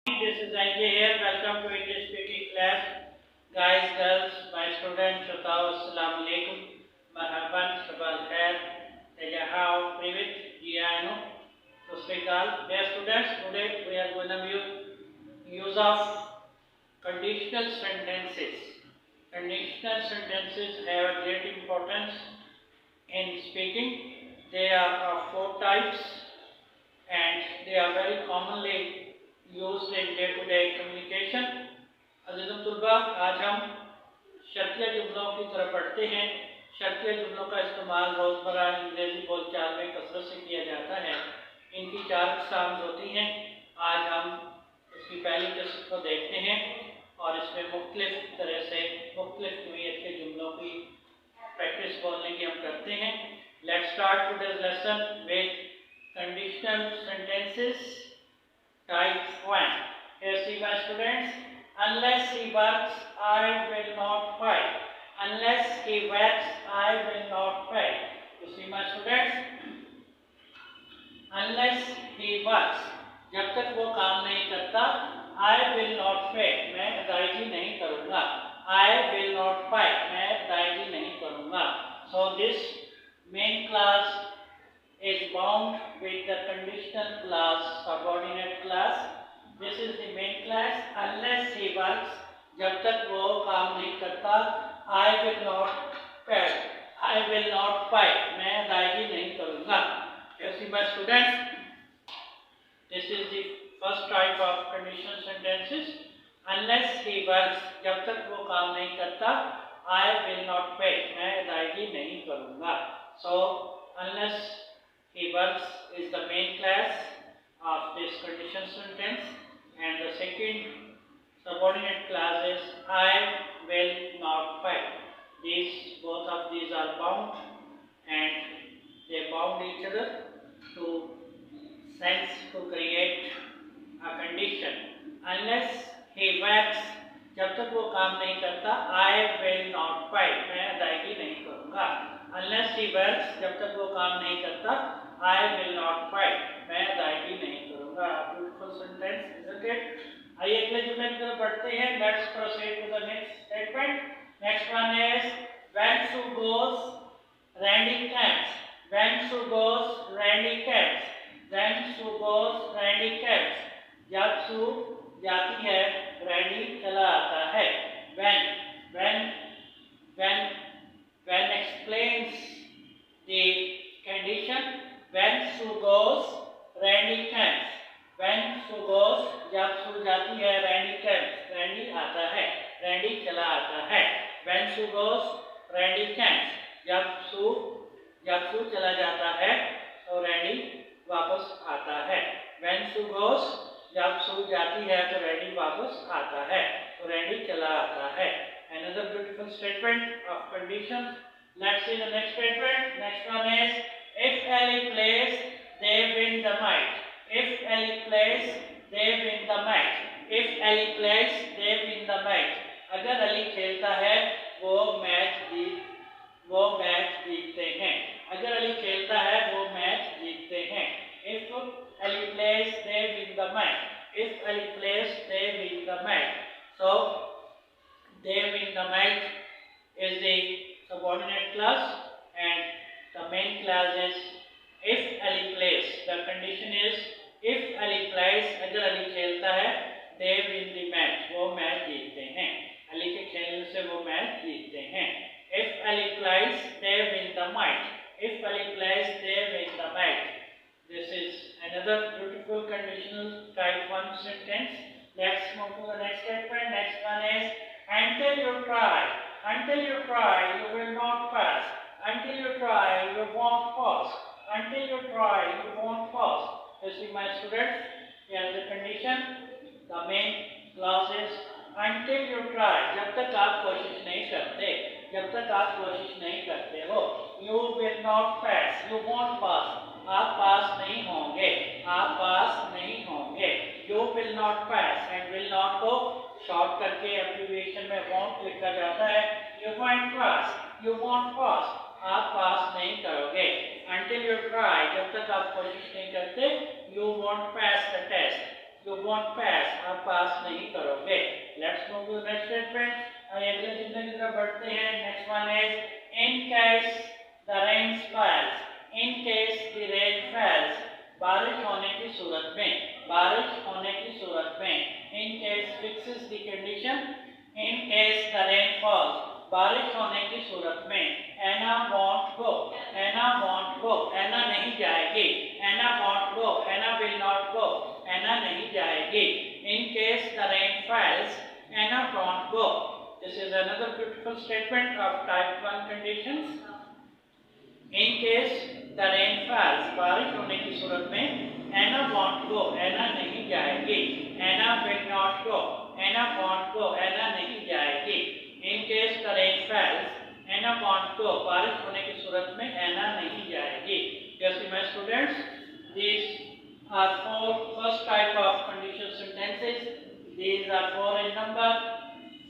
This is IJ here. Welcome to English speaking class. Guys, girls, my students, Assalamu alaikum. Marhaban, Sabal Khair. Tajahao, Privet, Giano, Sosrikal. Dear students, today we are going to use of conditional sentences. Conditional sentences have a great importance in speaking. They are of four types and they are very commonly used in day-to-day communication. अज़ीज़ तुलबा, आज हम शर्तिया जुमलों की तरफ बढ़ते हैं। शर्तिया जुमलों का इस्तेमाल रोज़मर्रा अंग्रेज़ी बोलचाल में कसरत से किया जाता है। इनकी चार अक़साम होती हैं। आज हम इसकी पहली किस्म को देखते हैं और इसमें मुख्तलिफ तरह से मुख्तलिफ नोयत के जुमलों की प्रैक्टिस बोलने की हम करते हैं। Let's start today's lesson with conditional sentences type 1. Here see my students, unless he works I will not fight. Unless he works I will not fight. You see my students, unless he works, जब तक वो काम नहीं करता I will not fight, मैं अदायगी नहीं करूँगा। I will not fight, मैं अदायगी नहीं करूँगा। So this main clause is bound with the conditional clause, subordinate clause. This is the main clause. Unless he works, जब तक वो काम नहीं करता, I will not fight. I will not fight. मैं अदायगी नहीं करूँगा। You see my students, this is the first type of conditional sentences. Unless he works, जब तक वो काम नहीं करता, I will not fight. मैं अदायगी नहीं करूँगा। So unless he works is the main clause of this conditional sentence, and the second subordinate clause is I will not fight. Both of these are bound and they bound each other to create a condition. Unless he works, जब तक वो काम नहीं करता, I will not fight. मैं अदायगी नहीं करूँगा। Unless he works, जब तक वो काम नहीं करता, I will not fight. मैं अदायगी नहीं करूँगा। Beautiful sentence, isn't it? आइए अगले जुमले की तरफ बढ़ते हैं। Let's proceed to the next statement. Next one is when Sue goes, Randy comes. When Sue goes, Randy comes. When Sue goes, Randy comes. जब Sue जाती है, Randy चला आता है। When explains the condition. When Sue goes, Randy comes. When Sue goes, जब Sue जाती है, Randy comes. Randy आता है, Randy चला आता है। When Sue goes, Randy comes. जब Sue चला जाता है, तो Randy वापस आता है। When Sue goes, जब Sue जाती है, तो Randy वापस आता है, तो Randy चला आता है। Another beautiful statement of conditions. Let's see the next statement. Next one is if Ellie plays, they win the match. If Ellie plays, they win the match. If Ellie plays, they win the match. अगर अली खेलता है, वो match जीतते हैं। अगर अली खेलता है, वो मैच जीतते हैं। If Ellie plays, they win the match. If Ellie plays, they win the match. So they win the match is the subordinate clause, and the main clause is if Ali plays. The condition is if Ali plays, अगर अली खेलता है, they win the match, वो match जीतते हैं। अली के खेलने से वो मैच जीतते हैं। If Ali plays, they win the match. If Ali plays, they win the match. This is another beautiful conditional type 1 sentence. Let's move to the next statement. Next one is until you try, you will not pass. Until you try, you won't pass. Until you try, you won't pass. You see my students, here is the condition. The main clause is until you try. जब तक आप कोशिश नहीं करते, जब तक आप कोशिश नहीं करते हो, you will not pass. You won't pass. आप पास नहीं होंगे, आप पास नहीं होंगे। You will not pass and will not को शॉर्ट करके एब्रिविएशन में won't लिखा जाता है। You won't pass. You won't pass. आप पास नहीं करोगे। Until you try, जब तक आप कोशिश नहीं करते, you won't pass the test. you won't pass, आप पास नहीं करोगे. Let's move to the next statement. अगले जितने की तरफ बढ़ते हैं. Next one is in case the rain falls. In case the rain falls. बारिश होने की सूरत में. बारिश होने की सूरत में. In case fixes the condition. In case the rain falls. बारिश होने की सूरत में. Anna won't go. Anna won't go. Anna नहीं जाएगी. Anna won't go. Anna will not go. Anna नहीं जाएगी. In case the rain falls, Anna won't go. This is another beautiful statement of type 1 conditions. In case the rain falls, बारिश होने की सूरत में Anna won't go. Anna नहीं जाएगी. Anna will not go. Anna won't go. Anna नहीं जाएगी. In case the rain falls, Anna won't go. बारिश होने की सूरत में Anna नहीं जाएगी. Yes, my students, these are four first type of conditional sentences. These are four in number.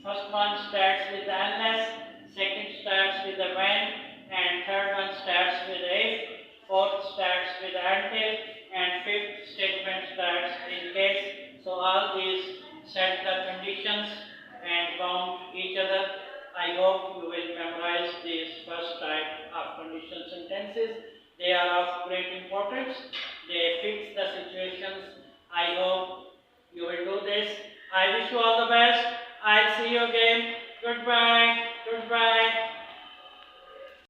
First one starts with unless, second starts with the when, and third one starts with if, fourth starts with until, and fifth statement starts in case. So all these set the conditions and bound each other. I hope you will memorize these first type of conditional sentences. They are of great importance. They fix the situations. I hope you will do this. I wish you all the best. I'll see you again. Goodbye.